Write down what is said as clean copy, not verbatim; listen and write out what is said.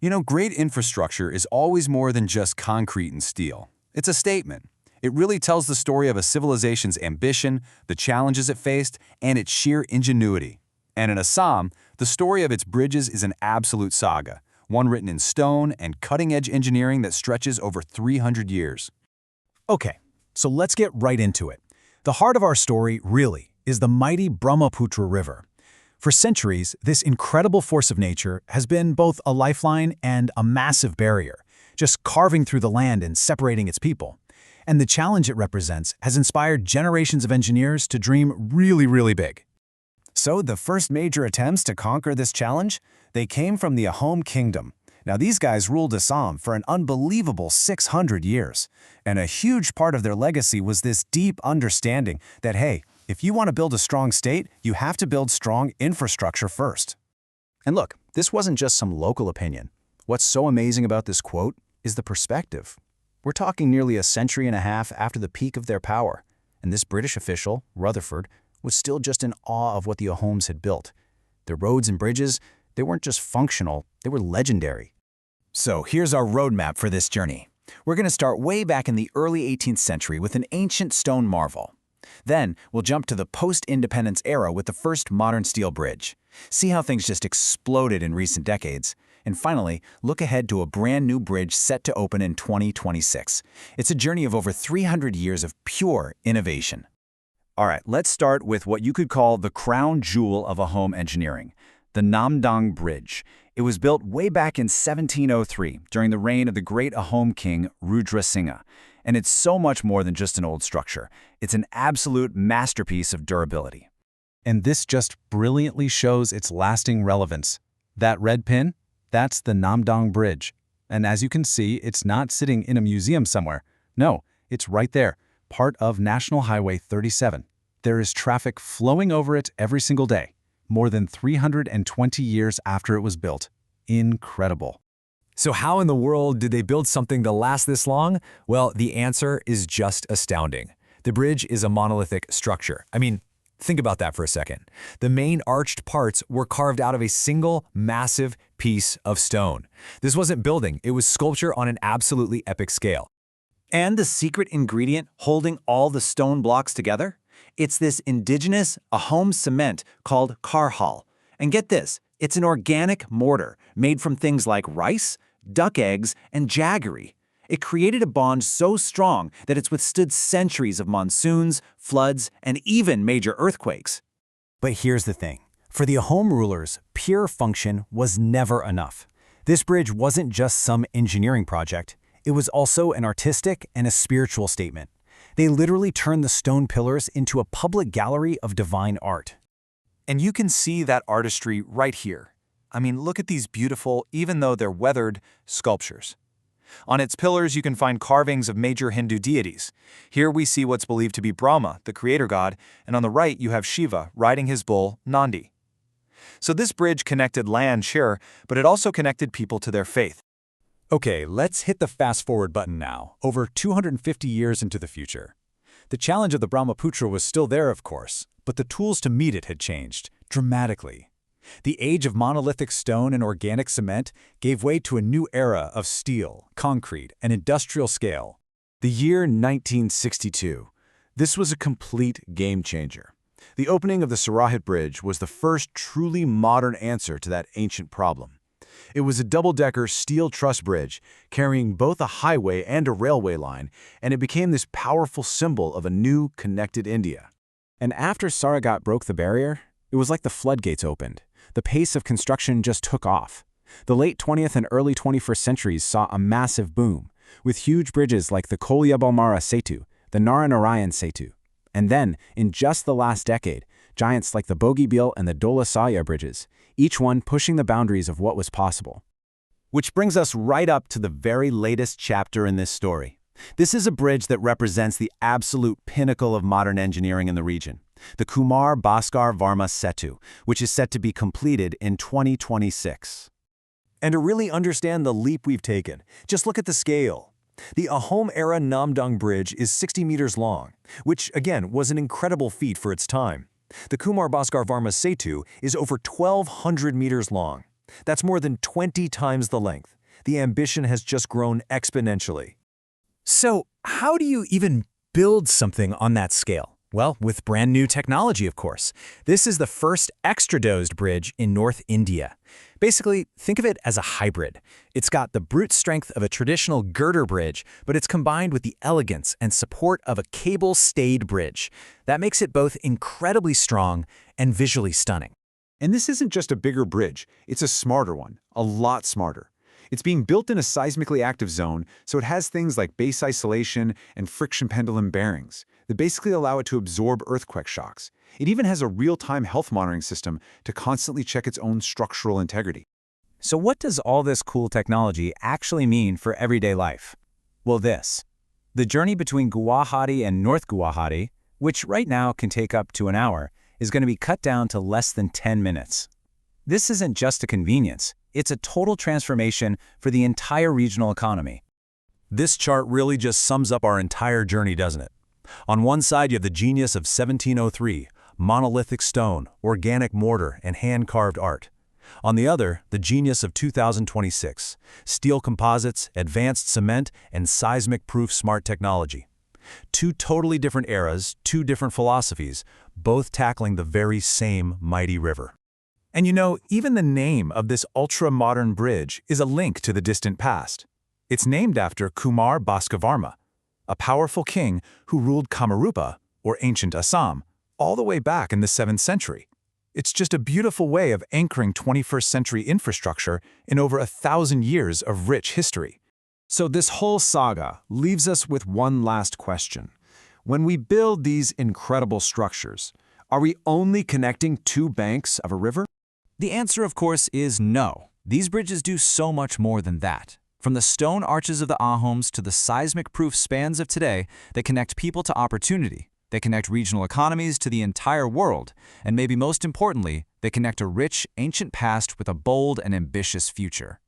You know, great infrastructure is always more than just concrete and steel. It's a statement. It really tells the story of a civilization's ambition, the challenges it faced, and its sheer ingenuity. And in Assam, the story of its bridges is an absolute saga, one written in stone and cutting-edge engineering that stretches over 300 years. Okay, so let's get right into it. The heart of our story, really, is the mighty Brahmaputra River. For centuries, this incredible force of nature has been both a lifeline and a massive barrier, just carving through the land and separating its people. And the challenge it represents has inspired generations of engineers to dream really big. So the first major attempts to conquer this challenge, they came from the Ahom kingdom. Now these guys ruled Assam for an unbelievable 600 years, and a huge part of their legacy was this deep understanding that, hey, if you want to build a strong state, you have to build strong infrastructure first. And look, this wasn't just some local opinion. What's so amazing about this quote is the perspective. We're talking nearly a century and a half after the peak of their power, and this British official, Rutherford, was still just in awe of what the Ahoms had built. Their roads and bridges, they weren't just functional, they were legendary. So here's our roadmap for this journey. We're going to start way back in the early 18th century with an ancient stone marvel. Then we'll jump to the post-independence era with the first modern steel bridge. See how things just exploded in recent decades. And finally, look ahead to a brand new bridge set to open in 2026. It's a journey of over 300 years of pure innovation. All right, let's start with what you could call the crown jewel of Ahom engineering, the Namdang Bridge. It was built way back in 1703 during the reign of the great Ahom king Rudra Singha. And it's so much more than just an old structure. It's an absolute masterpiece of durability. And this just brilliantly shows its lasting relevance. That red pin? That's the Namdang Bridge. And as you can see, it's not sitting in a museum somewhere. No, it's right there, part of National Highway 37. There is traffic flowing over it every single day, more than 320 years after it was built. Incredible. So how in the world did they build something to last this long? Well, the answer is just astounding. The bridge is a monolithic structure. I mean, think about that for a second. The main arched parts were carved out of a single massive piece of stone. This wasn't building, it was sculpture on an absolutely epic scale. And the secret ingredient holding all the stone blocks together? It's this indigenous Ahom cement called karhal. And get this, it's an organic mortar made from things like rice, duck eggs, and jaggery. It created a bond so strong that it's withstood centuries of monsoons, floods, and even major earthquakes. But here's the thing. For the Ahom rulers, pure function was never enough. This bridge wasn't just some engineering project. It was also an artistic and a spiritual statement. They literally turned the stone pillars into a public gallery of divine art. And you can see that artistry right here. I mean, look at these beautiful, even though they're weathered, sculptures. On its pillars, you can find carvings of major Hindu deities. Here we see what's believed to be Brahma, the creator god, and on the right you have Shiva riding his bull, Nandi. So this bridge connected land, sure, but it also connected people to their faith. Okay, let's hit the fast-forward button now, over 250 years into the future. The challenge of the Brahmaputra was still there, of course, but the tools to meet it had changed dramatically. The age of monolithic stone and organic cement gave way to a new era of steel, concrete, and industrial scale. The year 1962. This was a complete game changer. The opening of the Sarahat Bridge was the first truly modern answer to that ancient problem. It was a double-decker steel truss bridge carrying both a highway and a railway line, and it became this powerful symbol of a new, connected India. And after Saragat broke the barrier, it was like the floodgates opened. The pace of construction just took off. The late 20th and early 21st centuries saw a massive boom, with huge bridges like the Kolyabalmara Setu, the Naranarayan Setu. And then, in just the last decade, giants like the Bogibeel and the Dholasaya bridges, each one pushing the boundaries of what was possible. Which brings us right up to the very latest chapter in this story. This is a bridge that represents the absolute pinnacle of modern engineering in the region, the Kumar Bhaskar Varma Setu, which is set to be completed in 2026. And to really understand the leap we've taken, just look at the scale. The Ahom-era Namdang Bridge is 60 meters long, which, again, was an incredible feat for its time. The Kumar Bhaskar Varma Setu is over 1,200 meters long. That's more than 20 times the length. The ambition has just grown exponentially. So, how do you even build something on that scale? Well, with brand new technology, of course. This is the first extradosed bridge in North India. Basically, think of it as a hybrid. It's got the brute strength of a traditional girder bridge, but it's combined with the elegance and support of a cable-stayed bridge. That makes it both incredibly strong and visually stunning. And this isn't just a bigger bridge, it's a smarter one, a lot smarter. It's being built in a seismically active zone, so it has things like base isolation and friction pendulum bearings that basically allow it to absorb earthquake shocks. It even has a real-time health monitoring system to constantly check its own structural integrity. So what does all this cool technology actually mean for everyday life? Well, this. The journey between Guwahati and North Guwahati, which right now can take up to an hour, is going to be cut down to less than 10 minutes. This isn't just a convenience. It's a total transformation for the entire regional economy. This chart really just sums up our entire journey, doesn't it? On one side, you have the genius of 1703, monolithic stone, organic mortar, and hand-carved art. On the other, the genius of 2026, steel composites, advanced cement, and seismic-proof smart technology. Two totally different eras, two different philosophies, both tackling the very same mighty river. And you know, even the name of this ultra-modern bridge is a link to the distant past. It's named after Kumar Bhaskavarma, a powerful king who ruled Kamarupa, or ancient Assam, all the way back in the 7th century. It's just a beautiful way of anchoring 21st century infrastructure in over 1,000 years of rich history. So this whole saga leaves us with one last question. When we build these incredible structures, are we only connecting two banks of a river? The answer, of course, is no. These bridges do so much more than that. From the stone arches of the Ahoms to the seismic-proof spans of today, they connect people to opportunity. They connect regional economies to the entire world. And maybe most importantly, they connect a rich, ancient past with a bold and ambitious future.